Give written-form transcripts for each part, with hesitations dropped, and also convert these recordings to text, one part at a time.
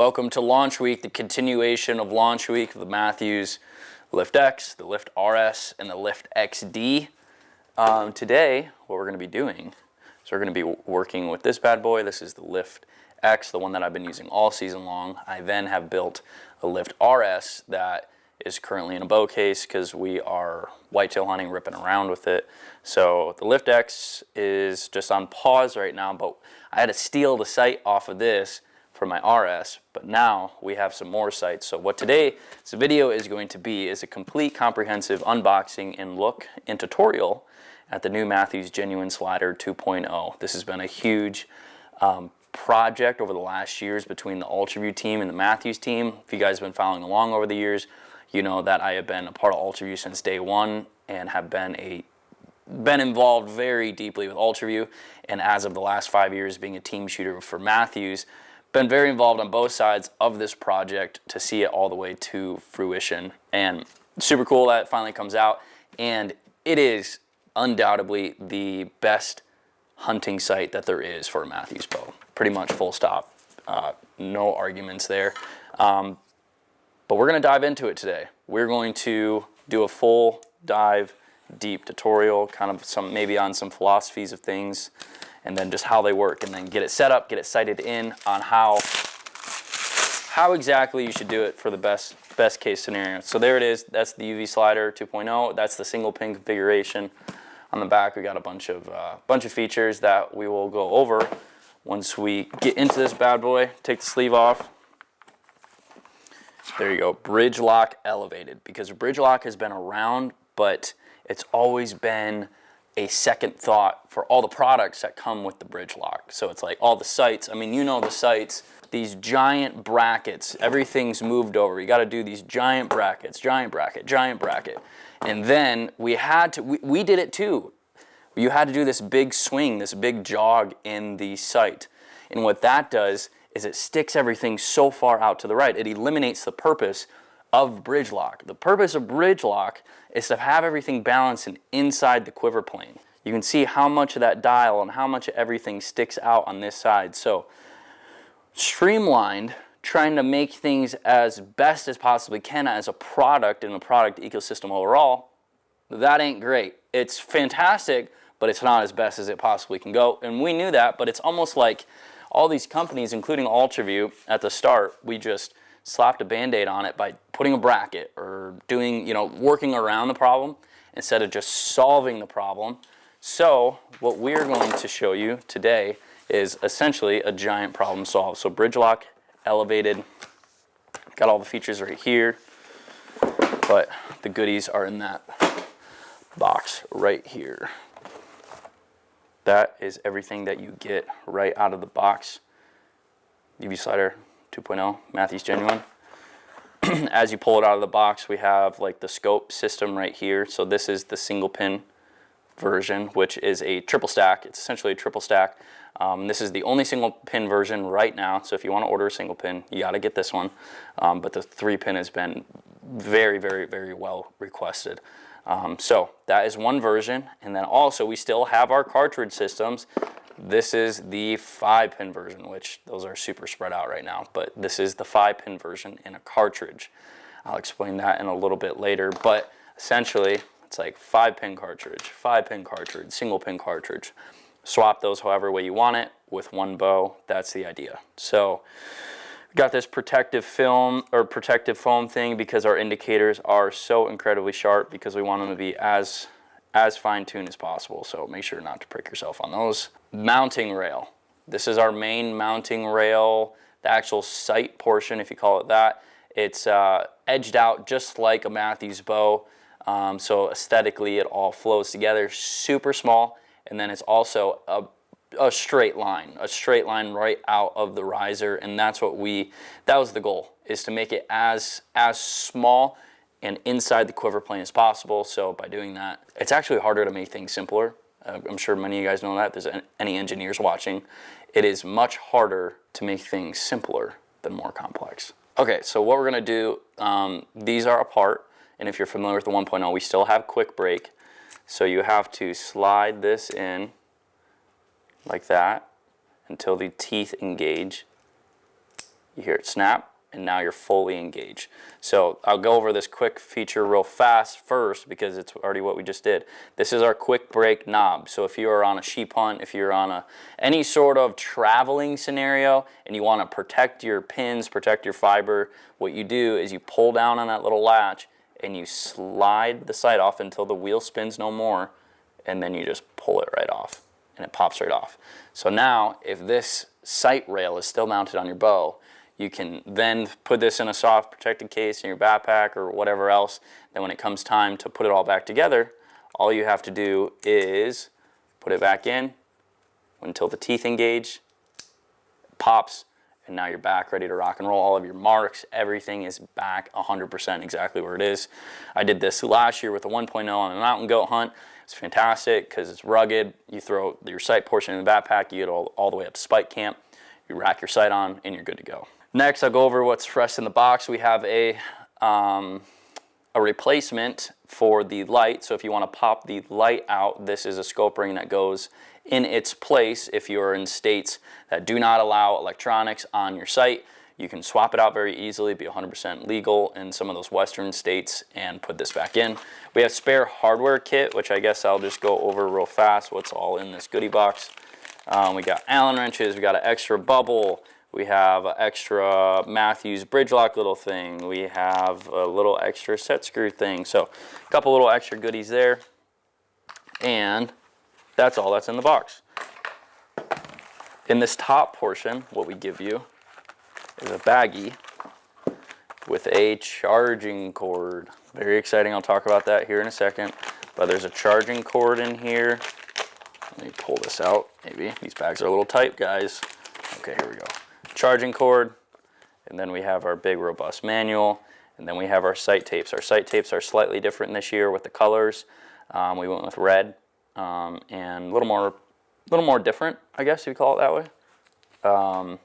Welcome to Launch Week, the continuation of Launch Week of the Matthews Lift X, the Lift RS, and the Lift XD. Today, what we're going to be doing is we're going to be working with this bad boy. This is the Lift X, the one that I've been using all season long. I then have built a Lift RS that is currently in a bow case because we are whitetail hunting, ripping around with it. So the Lift X is just on pause right now, but I had to steal the sight off of this for my RS, but now we have some more sights. So what today's video is going to be is a complete comprehensive unboxing and look and tutorial at the new Matthews Genuine Slider 2.0. This has been a huge project over the last years between the UltraView team and the Matthews team. If you guys have been following along over the years, you know that I have been a part of UltraView since day one and have been involved very deeply with UltraView, and as of the last 5 years being a team shooter for Matthews, been very involved on both sides of this project to see it all the way to fruition. And super cool that it finally comes out, and it is undoubtedly the best hunting sight that there is for a Matthews bow. Pretty much full stop. No arguments there. But we're going to dive into it today. We're going to do a full dive deep tutorial, kind of maybe on some philosophies of things, and then just how they work, and then get it set up, get it sighted in on how exactly you should do it for the best case scenario. So there it is. That's the UV Slider 2.0. That's the single pin configuration. On the back, we got a bunch of features that we will go over once we get into this bad boy. Take the sleeve off. There you go. Bridge lock elevated, because bridge lock has been around, but it's always been a second thought for all the products that come with the bridge lock. So it's like all the sights. I mean, you know the sights, these giant brackets, everything's moved over. You got to do these giant brackets, giant bracket, giant bracket. And then we did it too. You had to do this big swing, this big jog in the sight. And what that does is it sticks everything so far out to the right. It eliminates the purpose of bridge lock. The purpose of bridge lock is to have everything balanced and inside the quiver plane. You can see how much of that dial and how much of everything sticks out on this side. So streamlined, trying to make things as best as possibly can as a product in the product ecosystem overall, that ain't great. It's fantastic, but it's not as best as it possibly can go. And we knew that, but it's almost like all these companies, including UltraView at the start, we just slapped a Band-Aid on it by putting a bracket or doing, working around the problem instead of just solving the problem. So what we're going to show you today is essentially a giant problem solved. So bridge lock elevated, got all the features right here, but the goodies are in that box right here. That is everything that you get right out of the box. UV Slider 2.0, Matthews Genuine. As you pull it out of the box, we have like the scope system right here. So this is the single pin version, which is a triple stack. It's essentially a triple stack. This is the only single pin version right now. So if you want to order a single pin, you got to get this one. But the 3-pin has been very, very, very well requested. So that is one version. And then also we still have our cartridge systems. This is the 5-pin version, which those are super spread out right now, but this is the 5-pin version in a cartridge. I'll explain that in a little bit later, but essentially it's like 5-pin cartridge, single pin cartridge. Swap those however way you want it with one bow. That's the idea. So we got this protective film or protective foam thing because our indicators are so incredibly sharp, because we want them to be as fine-tuned as possible. So make sure not to prick yourself on those. Mounting rail. This is our main mounting rail, the actual sight portion, if you call it that. It's edged out just like a Matthews bow. So aesthetically it all flows together, super small. And then it's also a straight line right out of the riser. And that was the goal, is to make it as small and inside the quiver plane as possible. So by doing that, it's actually harder to make things simpler. I'm sure many of you guys know that. If there's any engineers watching, it is much harder to make things simpler than more complex. Okay, so what we're gonna do, these are apart, and if you're familiar with the 1.0, we still have quick break. So you have to slide this in like that until the teeth engage. you hear it snap, and now you're fully engaged. So I'll go over this quick feature real fast first because it's already what we just did. This is our quick break knob. So if you are on a sheep hunt, if you're on any sort of traveling scenario and you want to protect your pins, protect your fiber, what you do is you pull down on that little latch and you slide the sight off until the wheel spins no more, and then you just pull it right off and it pops right off. So now if this sight rail is still mounted on your bow, you can then put this in a soft protected case in your backpack or whatever else. Then when it comes time to put it all back together, all you have to do is put it back in until the teeth engage, it pops, and now you're back ready to rock and roll. All of your marks, everything is back 100% exactly where it is. I did this last year with a 1.0 on a mountain goat hunt. It's fantastic because it's rugged. You throw your sight portion in the backpack, you get all the way up to spike camp, you rack your sight on, and you're good to go. Next, I'll go over what's fresh in the box. We have a replacement for the light. So if you want to pop the light out, this is a scope ring that goes in its place. If you're in states that do not allow electronics on your sight, you can swap it out very easily, be 100% legal in some of those western states, and put this back in. We have spare hardware kit, which I guess I'll just go over real fast what's all in this goodie box. We got Allen wrenches, we got an extra bubble, we have an extra Matthews bridge lock little thing, we have a little extra set screw thing, so a couple little extra goodies there, and that's all that's in the box. In this top portion, what we give you is a baggie with a charging cord. Very exciting, I'll talk about that here in a second, but there's a charging cord in here. Let me pull this out, maybe. These bags are a little tight, guys. Okay, here we go. Charging cord, and then we have our big robust manual, and then we have our sight tapes. Our sight tapes are slightly different this year with the colors. We went with red, and a little more different, I guess you call it that way. A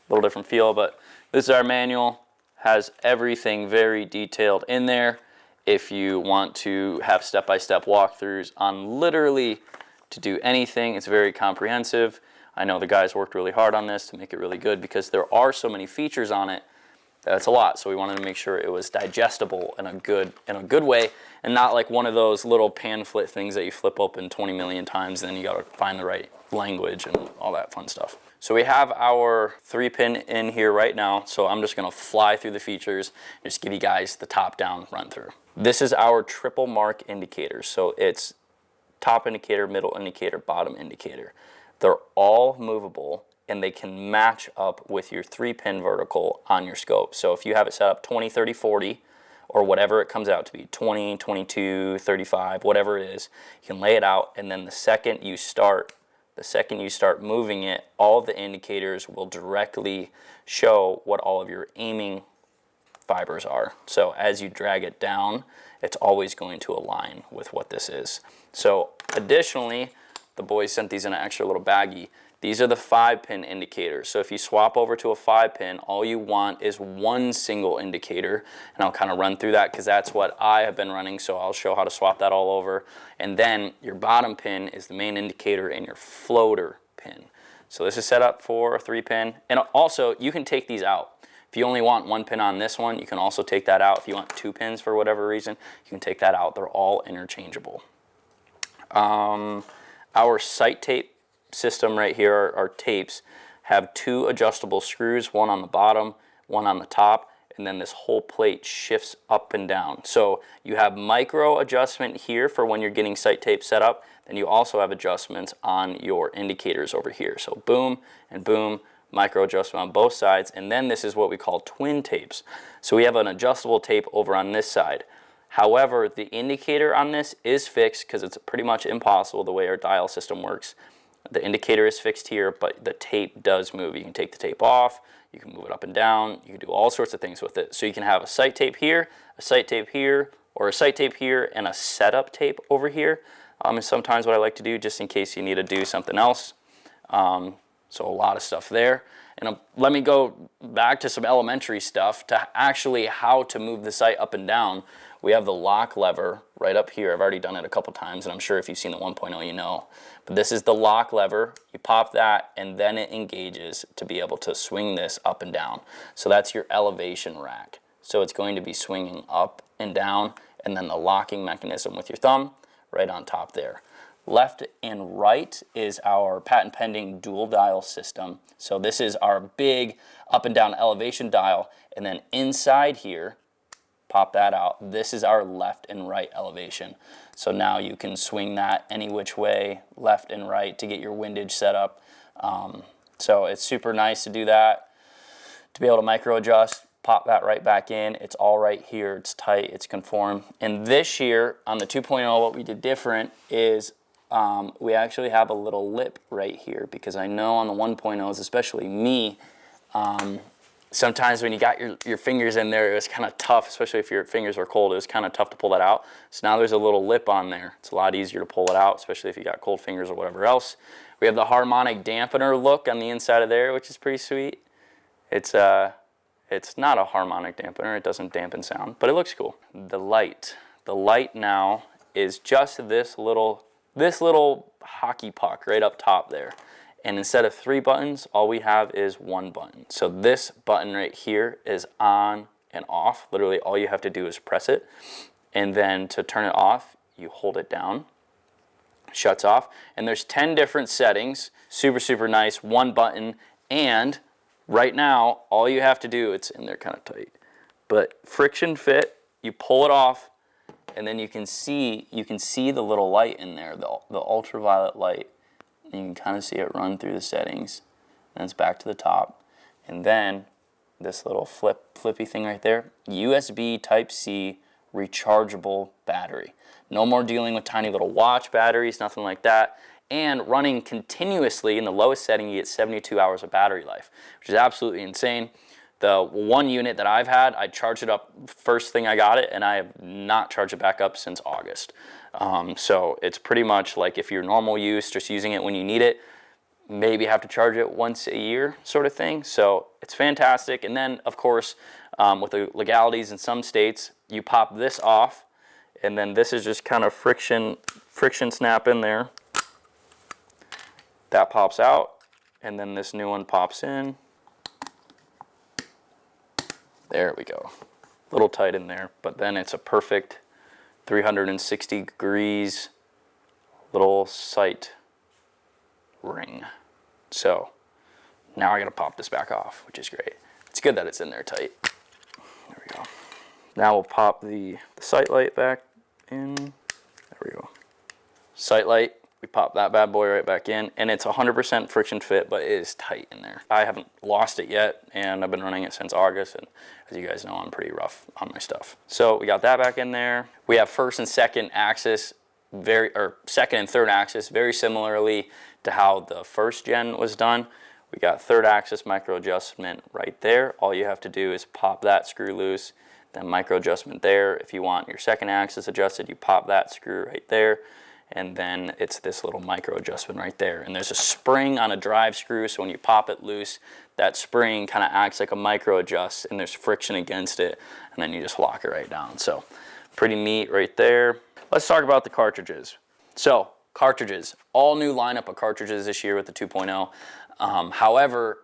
little different feel, but this is our manual. Has everything very detailed in there. If you want to have step-by-step walkthroughs on literally to do anything, it's very comprehensive. I know the guys worked really hard on this to make it really good because there are so many features on it. That's a lot, so we wanted to make sure it was digestible in a good way, and not like one of those little pamphlet things that you flip open 20 million times, and then you gotta find the right language and all that fun stuff. So we have our 3-pin in here right now, so I'm just gonna fly through the features and just give you guys the top-down run-through. This is our triple mark indicator, so it's top indicator, middle indicator, bottom indicator. They're all movable, and they can match up with your 3-pin vertical on your scope. So if you have it set up 20, 30, 40, or whatever it comes out to be, 20, 22, 35, whatever it is, you can lay it out, and then the second you start moving it, all the indicators will directly show what all of your aiming fibers are. So as you drag it down, it's always going to align with what this is. So additionally, the boys sent these in an extra little baggie. These are the 5-pin indicators. So if you swap over to a 5-pin, all you want is one single indicator. And I'll kind of run through that because that's what I have been running. So I'll show how to swap that all over. And then your bottom pin is the main indicator and your floater pin. So this is set up for a 3-pin. And also, you can take these out. If you only want 1 pin on this one, you can also take that out. If you want 2 pins for whatever reason, you can take that out. They're all interchangeable. Our sight tape system right here, our tapes, have 2 adjustable screws, one on the bottom, one on the top, and then this whole plate shifts up and down. So you have micro adjustment here for when you're getting sight tape set up, then you also have adjustments on your indicators over here. So boom and boom, micro adjustment on both sides, and then this is what we call twin tapes. So we have an adjustable tape over on this side. However, the indicator on this is fixed because it's pretty much impossible the way our dial system works. The indicator is fixed here, but the tape does move. You can take the tape off, you can move it up and down, you can do all sorts of things with it. So you can have a sight tape here, a sight tape here, or a sight tape here and a setup tape over here. Is sometimes what I like to do just in case you need to do something else. So a lot of stuff there. And let me go back to some elementary stuff to actually how to move the sight up and down. We have the lock lever right up here. I've already done it a couple times, and I'm sure if you've seen the 1.0, you know. But this is the lock lever. You pop that and then it engages to be able to swing this up and down. So that's your elevation rack. So it's going to be swinging up and down, and then the locking mechanism with your thumb right on top there. Left and right is our patent pending dual dial system. So this is our big up and down elevation dial, and then inside here, pop that out, this is our left and right elevation. So now you can swing that any which way, left and right, to get your windage set up. So it's super nice to do that, to be able to micro adjust, pop that right back in. It's all right here, it's tight, it's conform. And this year on the 2.0, what we did different is we actually have a little lip right here, because I know on the 1.0s, especially me, sometimes when you got your fingers in there, it was kind of tough, especially if your fingers are cold. It was kind of tough to pull that out. So now there's a little lip on there. It's a lot easier to pull it out, especially if you got cold fingers or whatever else. We have the harmonic dampener look on the inside of there, which is pretty sweet. It's not a harmonic dampener. It doesn't dampen sound, but it looks cool. The light now is just this little hockey puck right up top there. And instead of 3 buttons, all we have is 1 button. So this button right here is on and off. Literally all you have to do is press it. And then to turn it off, you hold it down, shuts off. And there's 10 different settings, super, super nice, 1 button. And right now, all you have to do, it's in there kind of tight, but friction fit, you pull it off, and then you can see the little light in there, the ultraviolet light. And you can kind of see it run through the settings. And it's back to the top. And then this little flippy thing right there, USB Type-C rechargeable battery. No more dealing with tiny little watch batteries, nothing like that. And running continuously in the lowest setting, you get 72 hours of battery life, which is absolutely insane. The 1 unit that I've had, I charged it up first thing I got it, and I have not charged it back up since August. So it's pretty much like if you're normal use, just using it when you need it, maybe have to charge it once a year sort of thing. So it's fantastic. And then, of course, with the legalities in some states, you pop this off, and then this is just kind of friction snap in there. That pops out, and then this new one pops in. There we go. A little tight in there, but then it's a perfect 360 degrees little sight ring. So now I gotta pop this back off, which is great. It's good that it's in there tight. There we go. Now we'll pop the sight light back in. There we go. Sight light. We pop that bad boy right back in, and it's 100% friction fit, but it is tight in there. I haven't lost it yet, and I've been running it since August, and as you guys know, I'm pretty rough on my stuff. So we got that back in there. We have first and second axis, second and third axis, very similarly to how the first gen was done. We got third axis micro adjustment right there. All you have to do is pop that screw loose, then micro adjustment there. If you want your second axis adjusted, you pop that screw right there. And then it's this little micro adjustment right there. And there's a spring on a drive screw, so when you pop it loose, that spring kind of acts like a micro adjust, and there's friction against it, and then you just lock it right down. So pretty neat right there. Let's talk about the cartridges. So cartridges, all new lineup of cartridges this year with the 2.0. However,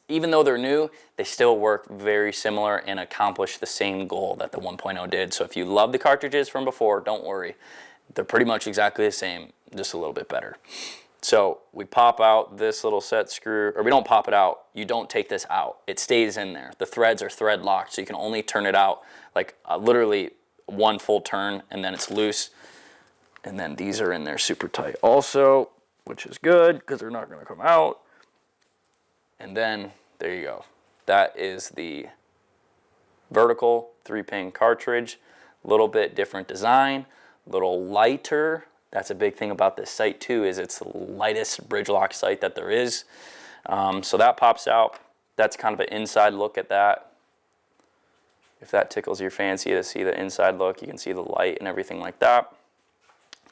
even though they're new, they still work very similar and accomplish the same goal that the 1.0 did. So if you love the cartridges from before, don't worry. They're pretty much exactly the same, just a little bit better. So we pop out this little set screw, or we don't pop it out, you don't take this out. It stays in there. The threads are thread locked, so you can only turn it out like literally 1 full turn, and then it's loose. And then these are in there super tight also, which is good because they're not gonna come out. And then there you go. That is the vertical 3-pin cartridge, a little bit different design. Little lighter. That's a big thing about this sight too, is it's the lightest bridge lock sight that there is. So that pops out. That's kind of an inside look at that. If that tickles your fancy to see the inside look, you can see the light and everything like that.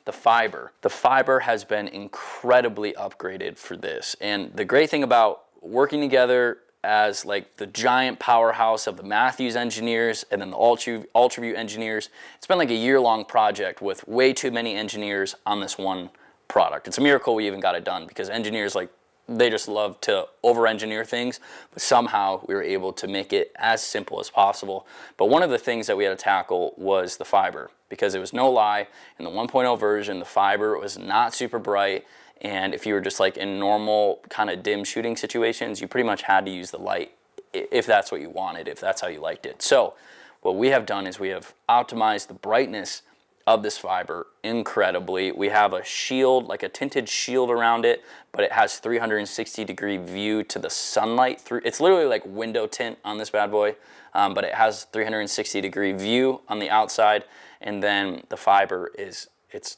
The fiber. The fiber has been incredibly upgraded for this. And the great thing about working together as like the giant powerhouse of the MATHEWS engineers and then the UltraView engineers. It's been like a year-long project with way too many engineers on this one product. It's a miracle we even got it done, because engineers, like, they just love to over-engineer things, but somehow we were able to make it as simple as possible. But one of the things that we had to tackle was the fiber, because it was no lie, in the 1.0 version, the fiber was not super bright, and if you were just like in normal kind of dim shooting situations, you pretty much had to use the light if that's what you wanted, if that's how you liked it. So what we have done is we have optimized the brightness of this fiber incredibly. We have a shield, like a tinted shield around it, but it has 360-degree view to the sunlight through. It's literally like window tint on this bad boy, but it has 360-degree view on the outside, and then the fiber is it's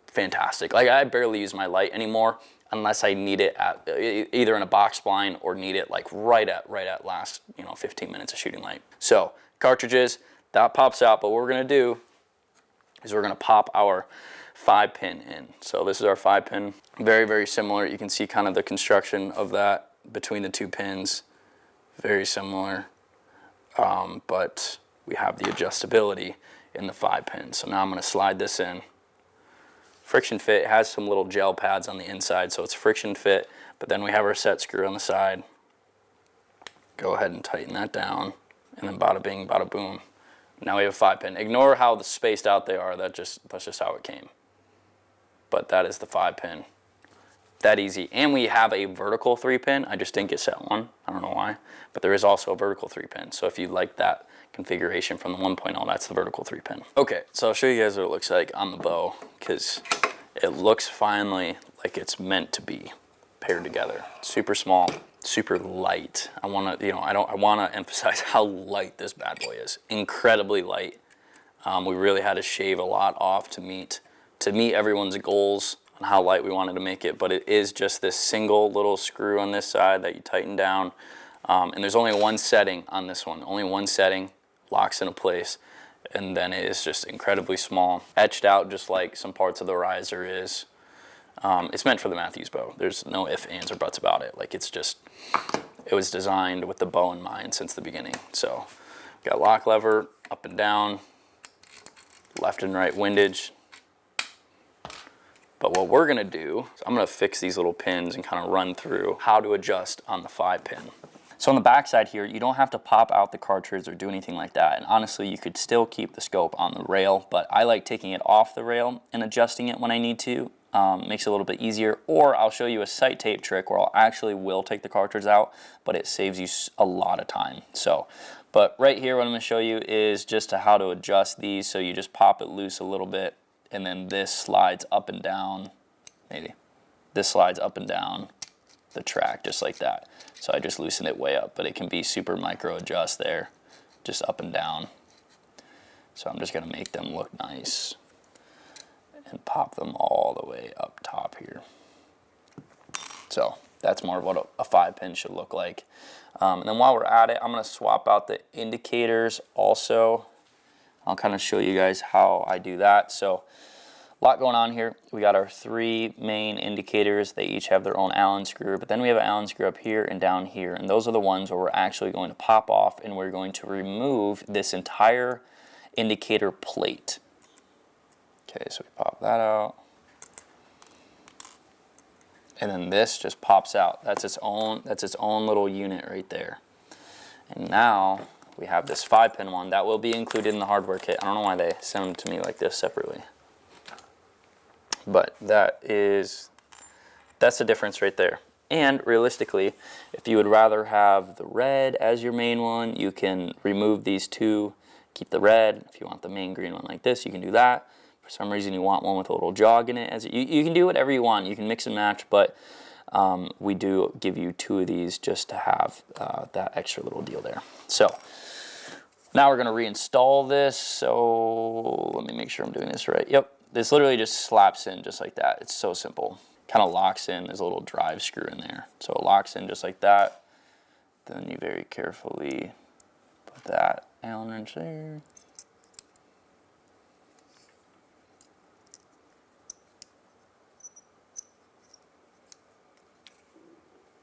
fantastic. Like, I barely use my light anymore unless I need it at either in a box blind or need it like right at last 15 minutes of shooting light. So cartridges, that pops out, but what we're gonna do is we're going to pop our 5-pin in. So this is our 5-pin. Very, very similar. You can see kind of the construction of that between the two pins. Very similar. But we have the adjustability in the 5-pin. So now I'm going to slide this in. Friction fit. It has some little gel pads on the inside, so it's friction fit. But then we have our set screw on the side. Go ahead and tighten that down. And then bada bing, bada boom. Now we have a 5-pin. Ignore how spaced out they are. That's just how it came. But that is the 5-pin. That easy. And we have a vertical 3-pin. I just didn't get set one. I don't know why. But there is also a vertical 3-pin. So if you like that configuration from the 1.0, that's the vertical 3-pin. Okay, so I'll show you guys what it looks like on the bow, because it looks finally like it's meant to be paired together. Super small. Super light. I want to emphasize how light this bad boy is. Incredibly light. We really had to shave a lot off to meet everyone's goals on how light we wanted to make it, but it is just this single little screw on this side that you tighten down, and there's only one setting on this one. Only one setting, locks into place, and then it is just incredibly small, etched out just like some parts of the riser is. It's meant for the Matthews bow. There's no ifs, ands, or buts about it. Like, it was designed with the bow in mind since the beginning. So, got lock lever, up and down, left and right windage. But what we're gonna do is I'm gonna fix these little pins and kind of run through how to adjust on the 5-pin. So on the back side here, you don't have to pop out the cartridge or do anything like that. And honestly, you could still keep the scope on the rail, but I like taking it off the rail and adjusting it when I need to. Makes it a little bit easier. Or I'll show you a sight tape trick where I'll actually will take the cartridge out, but it saves you a lot of time. So, but right here what I'm going to show you is just how to adjust these. So you just pop it loose a little bit, and then this slides up and down, maybe. This slides up and down the track just like that. So I just loosen it way up, but it can be super micro adjust there, just up and down. So I'm just going to make them look nice and pop them all the way up top here. So that's more of what a 5-pin should look like. And then while we're at it, I'm going to swap out the indicators also. I'll kind of show you guys how I do that. So a lot going on here. We got our 3 main indicators. They each have their own Allen screw, but then we have an Allen screw up here and down here, and those are the ones where we're actually going to pop off, and we're going to remove this entire indicator plate. Okay, so we pop that out. And then this just pops out. That's its own little unit right there. And now we have this 5-pin one that will be included in the hardware kit. I don't know why they send them to me like this separately. But that's the difference right there. And realistically, if you would rather have the red as your main one, you can remove these two, keep the red. If you want the main green one like this, you can do that. For some reason you want one with a little jog in it, you can do whatever you want. You can mix and match, but we do give you 2 of these just to have that extra little deal there. So now we're going to reinstall this. So let me make sure I'm doing this right. Yep, this literally just slaps in just like that. It's so simple. Kind of locks in. There's a little drive screw in there. So it locks in just like that. Then you very carefully put that Allen wrench there.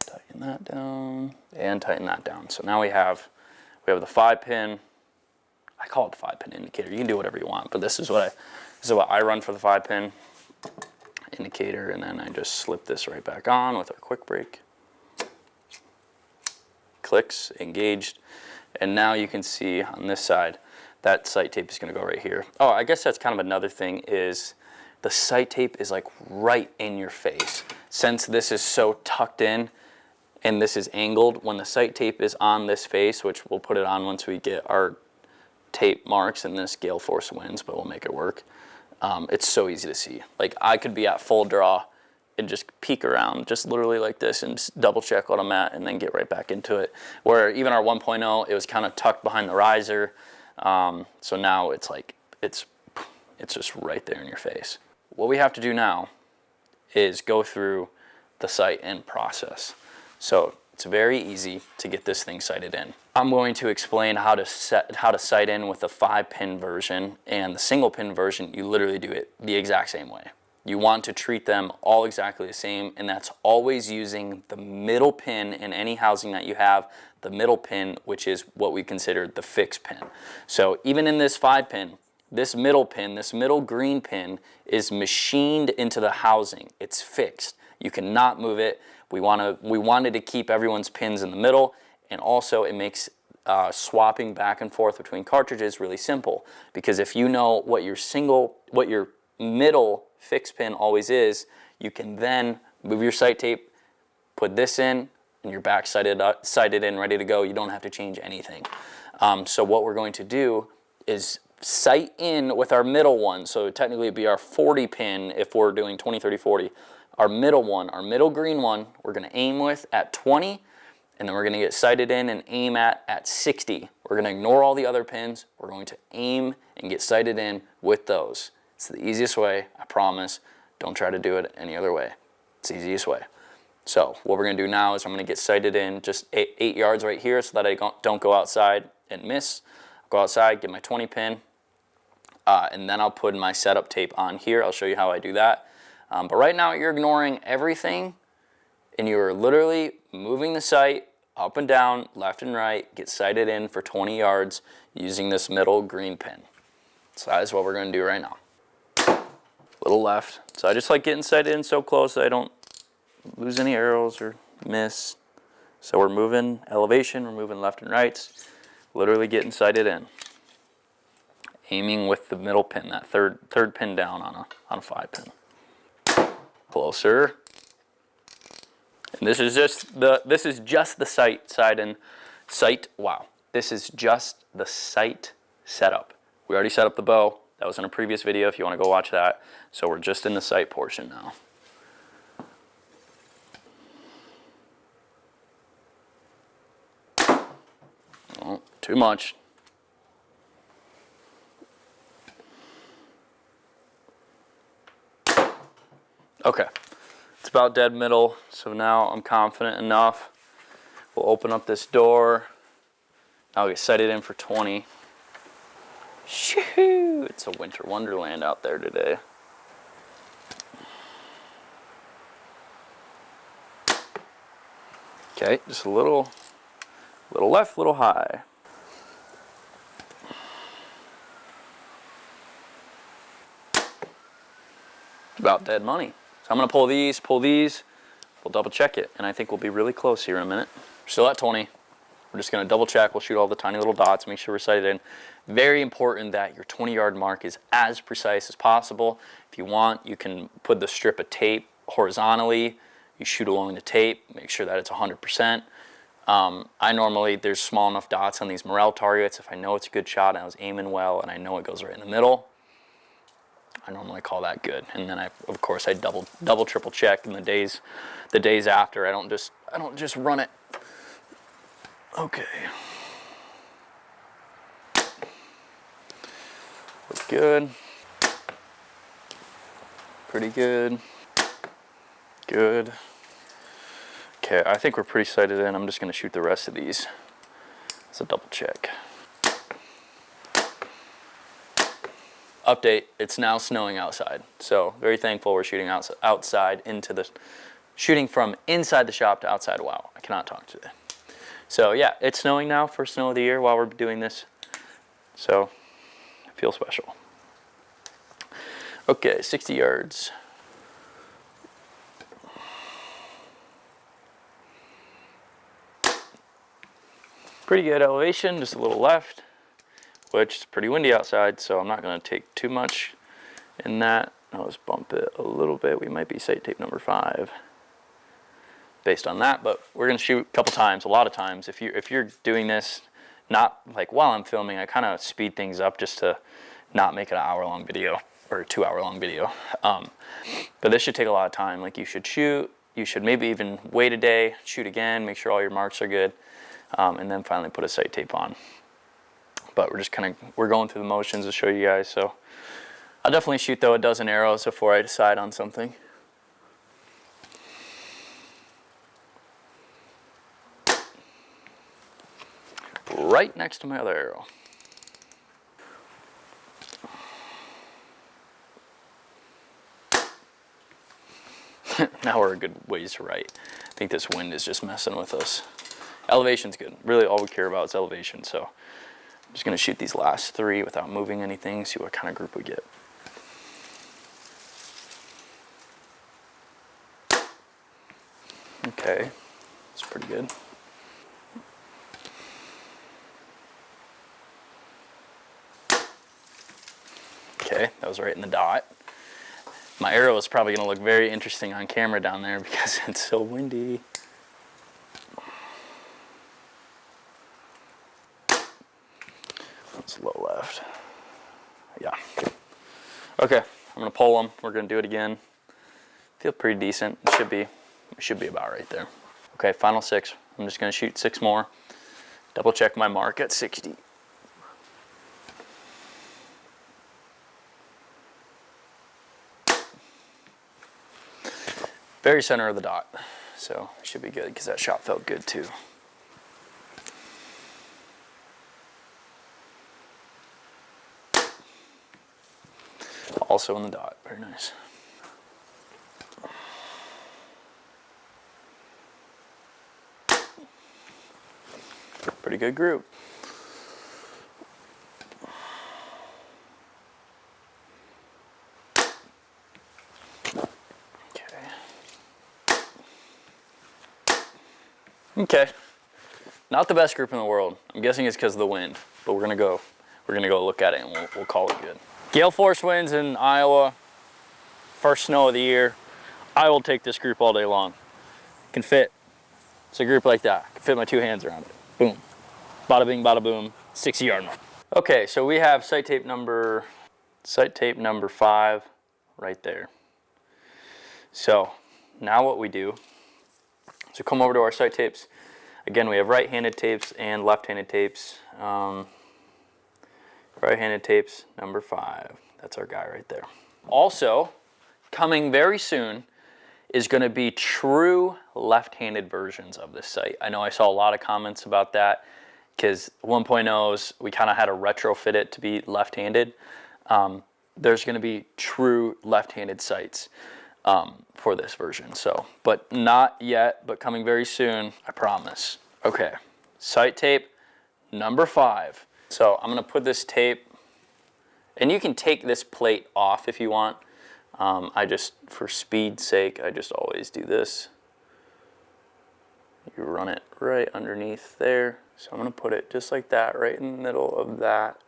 Tighten that down and tighten that down. So now we have the 5-pin. I call it the 5-pin indicator. You can do whatever you want, but this is what I run for the 5-pin. indicator, and then I just slip this right back on with our quick brake. Clicks, engaged, and now you can see on this side that sight tape is going to go right here. Oh, I guess that's kind of another thing, is the sight tape is like right in your face. Since this is so tucked in and this is angled, when the sight tape is on this face, which we'll put it on once we get our tape marks and this gale force winds, but we'll make it work. It's so easy to see. Like, I could be at full draw and just peek around, just literally like this, and just double check what I'm at and then get right back into it. Where even our 1.0, it was kind of tucked behind the riser. So now it's like, it's just right there in your face. What we have to do now is go through the sight in process. So it's very easy to get this thing sighted in. I'm going to explain how to sight in with the 5-pin version, and the single pin version, you literally do it the exact same way. You want to treat them all exactly the same, and that's always using the middle pin in any housing that you have, the middle pin, which is what we consider the fixed pin. So even in this 5-pin, this middle pin, this middle green pin is machined into the housing. It's fixed. You cannot move it. We wanted to keep everyone's pins in the middle, and also it makes swapping back and forth between cartridges really simple, because if you know what your middle fixed pin always is, you can then move your sight tape, put this in, and you're back sighted in, ready to go. You don't have to change anything. So what we're going to do is sight in with our middle one. So technically it'd be our 40 pin if we're doing 20, 30, 40. Our middle one, our middle green one, we're going to aim with at 20, and then we're going to get sighted in and aim at 60. We're going to ignore all the other pins. We're going to aim and get sighted in with those. It's the easiest way, I promise. Don't try to do it any other way. It's the easiest way. So what we're going to do now is I'm going to get sighted in just 8 yards right here so that I don't go outside and miss. I'll go outside, get my 20 pin, and then I'll put my setup tape on here. I'll show you how I do that. But right now you're ignoring everything, and you're literally moving the sight up and down, left and right, get sighted in for 20 yards using this middle green pin. So that is what we're going to do right now. Little left. So I just like getting sighted in so close that I don't lose any arrows or miss. So we're moving elevation, we're moving left and right, literally getting sighted in. Aiming with the middle pin, that third pin down on a 5-pin. Closer. And this is just the sight. Wow. This is just the sight setup. We already set up the bow. That was in a previous video if you want to go watch that. So we're just in the sight portion now. Oh, too much. Okay, it's about dead middle, so now I'm confident enough. We'll open up this door. I'll get sighted in for 20. Shoo! It's a winter wonderland out there today. Okay, just a little left, little high. About dead money. So I'm going to pull these, we'll double check it, and I think we'll be really close here in a minute. We're still at 20. We're just going to double check. We'll shoot all the tiny little dots, make sure we're sighted in. Very important that your 20-yard mark is as precise as possible. If you want, you can put the strip of tape horizontally. You shoot along the tape, make sure that it's 100%. There's small enough dots on these Morel targets. If I know it's a good shot and I was aiming well and I know it goes right in the middle, I normally call that good. And then I double, triple check in the days after. I don't just run it. Okay. Look good. Pretty good. Good. Okay, I think we're pretty sighted in. I'm just going to shoot the rest of these. It's a double check. Update, it's now snowing outside. So very thankful we're shooting outside shooting from inside the shop to outside. Wow, I cannot talk today. So yeah, it's snowing now, first snow of the year while we're doing this. So I feel special. Okay, 60 yards. Pretty good elevation, just a little left, which is pretty windy outside, so I'm not going to take too much in that. I'll just bump it a little bit. We might be sight tape number 5 based on that, but we're going to shoot a couple times, a lot of times. If you're doing this, not like while I'm filming, I kind of speed things up just to not make it an hour-long video or a 2-hour-long video. But this should take a lot of time. Like, you should shoot, you should maybe even wait a day, shoot again, make sure all your marks are good. And then finally put a sight tape on. But we're going through the motions to show you guys. So I'll definitely shoot though a dozen arrows before I decide on something. Right next to my other arrow. Now we're a good ways to right. I think this wind is just messing with us. Elevation's good. Really all we care about is elevation. So I'm just going to shoot these last 3 without moving anything, see what kind of group we get. Okay, that's pretty good. Okay, that was right in the dot. My arrow is probably going to look very interesting on camera down there because it's so windy. That's low left. Yeah. Okay, I'm going to pull them. We're going to do it again. Feel pretty decent. It should be about right there. Okay, final 6. I'm just going to shoot 6 more. Double check my mark at 60. Very center of the dot, so it should be good because that shot felt good too. Also in the dot, very nice. Pretty good group. Okay, not the best group in the world. I'm guessing it's because of the wind, but we're gonna go look at it and we'll call it good. Gale force winds in Iowa, first snow of the year. I will take this group all day long. Can fit. It's a group like that. Can fit my 2 hands around it. Boom, bada bing, bada boom. 60-yard mark. Okay, so we have sight tape number 5 right there. So now what we do. So come over to our sight tapes. Again, we have right-handed tapes and left-handed tapes. Right-handed tapes, number 5. That's our guy right there. Also, coming very soon is going to be true left-handed versions of this sight. I know I saw a lot of comments about that because 1.0s, we kind of had to retrofit it to be left-handed. There's going to be true left-handed sights. For this version, so, but not yet, but coming very soon, I promise. Okay, sight tape number 5. So I'm gonna put this tape, and you can take this plate off if you want. For speed's sake, I just always do this. You run it right underneath there. So I'm gonna put it just like that, right in the middle of that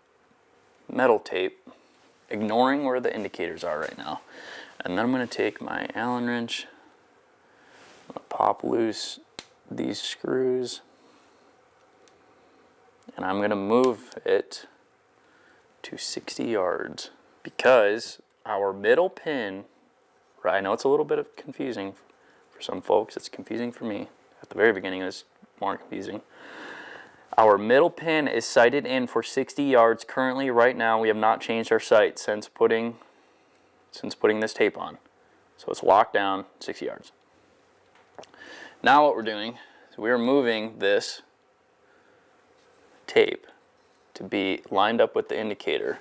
metal tape, ignoring where the indicators are right now. And then I'm going to take my Allen wrench, I'm going to pop loose these screws, and I'm going to move it to 60 yards because our middle pin, right, I know it's a little bit confusing for some folks, it's confusing for me. At the very beginning it was more confusing. Our middle pin is sighted in for 60 yards currently. Right now we have not changed our sight since putting this tape on. So it's locked down 60 yards. Now what we're doing is we're moving this tape to be lined up with the indicator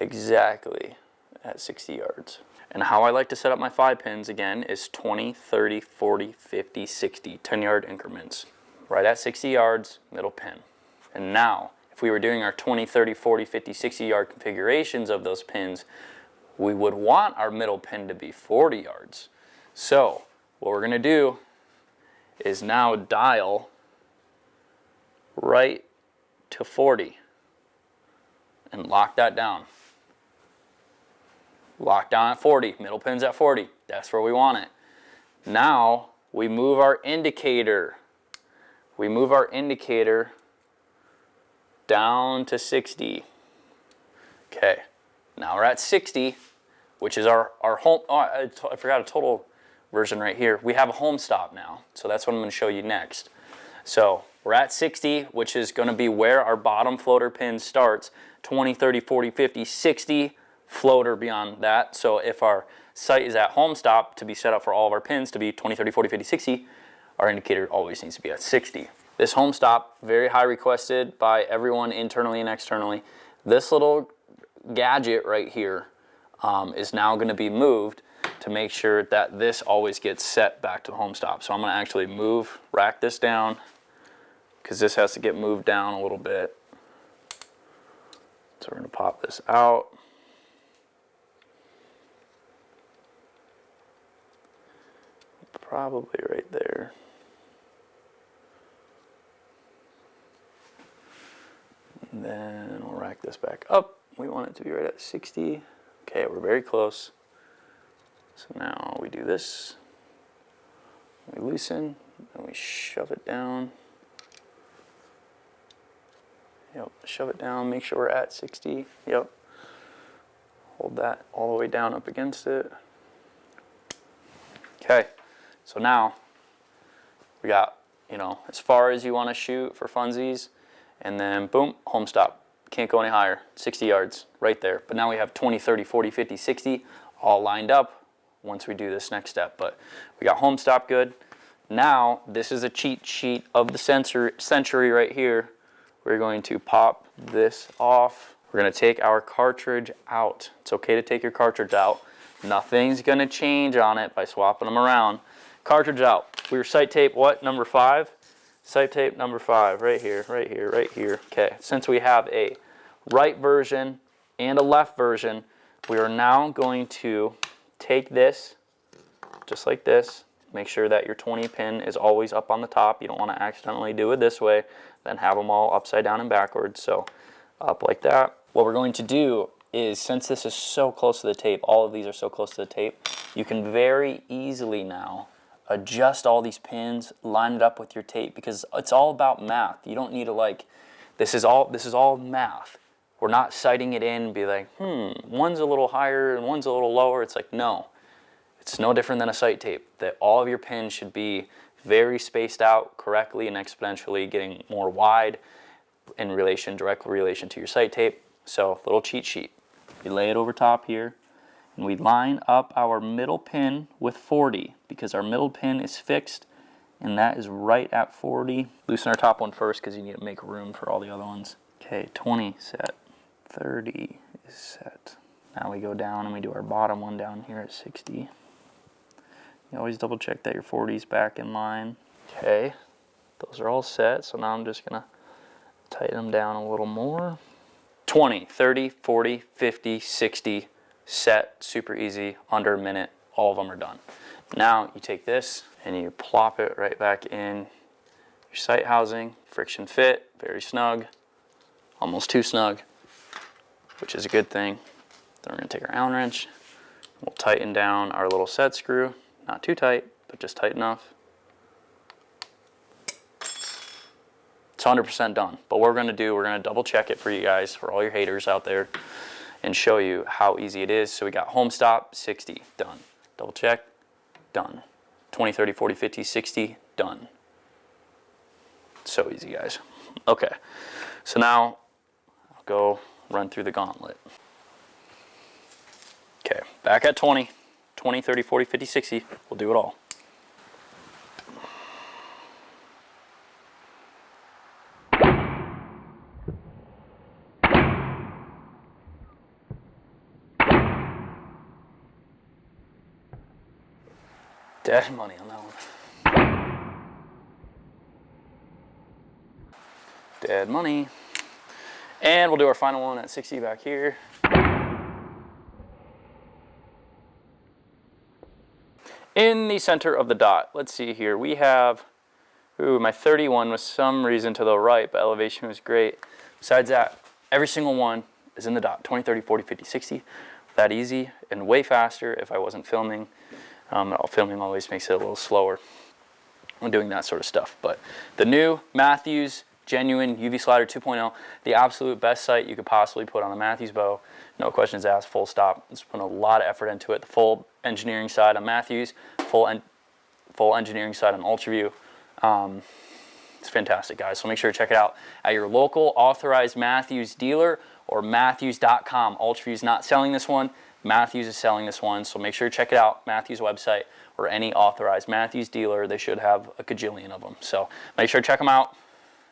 exactly at 60 yards. And how I like to set up my 5 pins again is 20, 30, 40, 50, 60, 10-yard increments. Right at 60 yards, middle pin. And now, if we were doing our 20, 30, 40, 50, 60-yard configurations of those pins, we would want our middle pin to be 40 yards. So what we're going to do is now dial right to 40 and lock that down. Lock down at 40, middle pin's at 40. That's where we want it. Now we move our indicator. We move our indicator down to 60. Okay, now we're at 60, which is our home. Oh, I forgot a total version right here. We have a home stop now, so that's what I'm going to show you next. So we're at 60, which is going to be where our bottom floater pin starts. 20, 30, 40, 50, 60 floater beyond that. So if our sight is at home stop to be set up for all of our pins to be 20, 30, 40, 50, 60, our indicator always needs to be at 60. This home stop, very high requested by everyone internally and externally. This little gadget right here is now going to be moved to make sure that this always gets set back to the home stop. So I'm going to actually rack this down, because this has to get moved down a little bit. So we're going to pop this out. Probably right there. And then we'll rack this back up. We want it to be right at 60. Okay, we're very close. So now we do this. We loosen, and we shove it down. Yep, shove it down, make sure we're at 60. Yep. Hold that all the way down up against it. Okay, so now we got, as far as you want to shoot for funsies, and then boom, home stop. Can't go any higher, 60 yards right there. But now we have 20, 30, 40, 50, 60 all lined up once we do this next step. But we got home stop good. Now, this is a cheat sheet of the century right here. We're going to pop this off. We're going to take our cartridge out. It's okay to take your cartridge out. Nothing's going to change on it by swapping them around. Cartridge out. We were sight tape, what, number 5? Sight tape number 5, right here, right here, right here. Okay, since we have a right version and a left version, we are now going to take this, just like this. Make sure that your 20 pin is always up on the top. You don't want to accidentally do it this way, then have them all upside down and backwards. So up like that. What we're going to do is, since this is so close to the tape, all of these are so close to the tape, you can very easily now adjust all these pins, line it up with your tape, because it's all about math. You don't need to this is all math. We're not sighting it in and be like, one's a little higher and one's a little lower. It's like, no. It's no different than a sight tape, that all of your pins should be very spaced out correctly and exponentially getting more wide in direct relation to your sight tape. So, little cheat sheet. We lay it over top here, and we line up our middle pin with 40, because our middle pin is fixed, and that is right at 40. Loosen our top one first, because you need to make room for all the other ones. Okay, 20 set, 30 is set. Now we go down and we do our bottom one down here at 60. You always double check that your 40 is back in line. Okay, those are all set, so now I'm just gonna tighten them down a little more. 20, 30, 40, 50, 60, set, super easy, under a minute, all of them are done. Now you take this and you plop it right back in your sight housing, friction fit, very snug, almost too snug, which is a good thing. Then we're gonna take our Allen wrench, we'll tighten down our little set screw, not too tight, but just tight enough. It's 100% done. But what we're going to do, we're going to double check it for you guys, for all your haters out there, and show you how easy it is. So we got home stop, 60, done. Double check, done. 20, 30, 40, 50, 60, done. So easy, guys. Okay, so now I'll go run through the gauntlet. Okay, back at 20, 20, 30, 40, 50, 60, we'll do it all. Dead money on that one. Dead money. And we'll do our final one at 60 back here. In the center of the dot, let's see here, we have Ooh, my 31 was some reason to the right, but elevation was great. Besides that, every single one is in the dot. 20, 30, 40, 50, 60. That easy and way faster if I wasn't filming. Filming always makes it a little slower when doing that sort of stuff. But the new Matthews Genuine UV Slider 2.0, the absolute best sight you could possibly put on a Matthews bow. No questions asked, full stop. It's putting a lot of effort into it. The full engineering side on Matthews, full engineering side on UltraView. It's fantastic, guys. So make sure to check it out at your local authorized Matthews dealer or Matthews.com. UltraView's not selling this one. Matthews is selling this one. So make sure to check it out, Matthews website or any authorized Matthews dealer. They should have a gajillion of them. So make sure to check them out.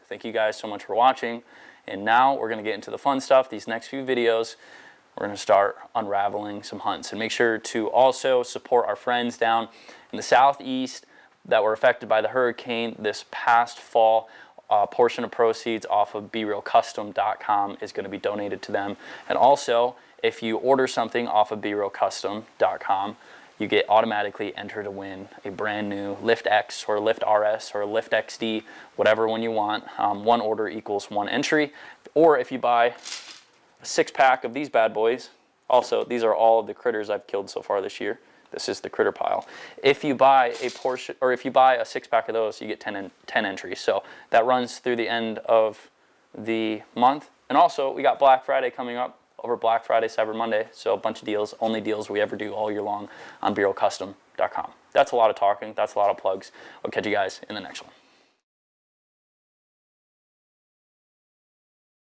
Thank you guys so much for watching. And now we're going to get into the fun stuff. These next few videos, we're going to start unraveling some hunts. And make sure to also support our friends down in the southeast that were affected by the hurricane this past fall. Portion of proceeds off of BeRealCustom.com is going to be donated to them. And also, if you order something off of BeRealCustom.com, you get automatically entered to win a brand new Lift X or Lift RS or Lift XD, whatever one you want. One order equals one entry. Or if you buy a 6-pack of these bad boys, also these are all of the critters I've killed so far this year. This is the critter pile. If you buy a portion, or if you buy a 6-pack of those, you get 10 entries. So that runs through the end of the month. And also, we got Black Friday coming up over Black Friday, Cyber Monday. So a bunch of deals, only deals we ever do all year long on BeRealCustom.com. That's a lot of talking. That's a lot of plugs. I'll catch you guys in the next one.